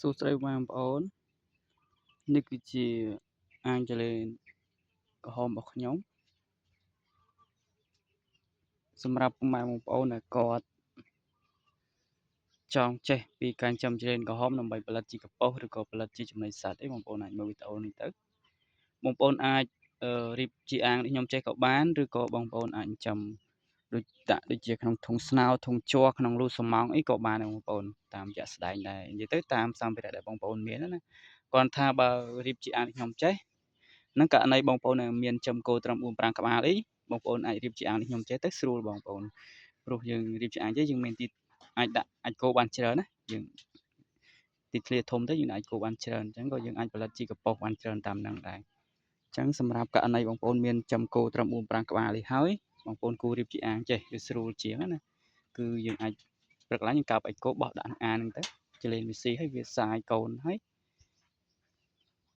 សួស្តីបងប្អូននេះគឺជាអាងចលេនក្រហមរបស់ខ្ញុំសម្រាប់ពុកម៉ែបងប្អូនដែលគាត់ចង់ចេះពីការចិញ្ចឹមចលេនក្រហមដើម្បីផលិតជាកំប៉ុស្តឬក៏ផលិតជាចំណីសត្វបងប្អូនអាចមើលវីដេអូនេះទៅបងប្អូនអាចរៀបជាអាងដូចខ្ញុំចេះក៏បានឬក៏បងប្អូនអាចចិញ្ចឹមដូចជាក្នុងធុងស្នោធុងជ័រក្នុងលូសំម៉ង់អីក៏បានដែរបងប្អូនតាមជាក់ស្ដែងដែរនិយាយទៅតាមសម្ភារៈដែលបងប្អូនមានណាគាត់ថាបើរៀបជាអាងដូចខ្ញុំចេះហ្នឹងករណីបងប្អូនដែលមានចិញ្ចឹមគោត្រឹម4 5ក្បាលអីបងប្អូនអាចរៀបជាអាងដូចខ្ញុំចេះទៅស្រួលបងប្អូនព្រោះយើងរៀបជាអាងចេះយើងមានទីអាចគោបានច្រើនណាយើងទីធ្លាធំទៅយើងអាចគោបានច្រើនអញ្ចឹងក៏យើងអាចផលិតជាកំប៉ុស្តបានច្រើនតាមហ្នឹងដែរអញ្ចឹងសម្រាប់ករណីបងប្អូនមានចិញ្ចឹមគោត្រឹម4 5ក្បាលនេះហើយបងប្អូនគួររៀបជាអាងចេះវាស្រួលជាងណាគឺយើងអាចព្រឹកឡើងយើងកាប់អាចគោបោះដាក់អាងហ្នឹងទៅចលេនវាស៊ីហើយវាសាយកូនហើយ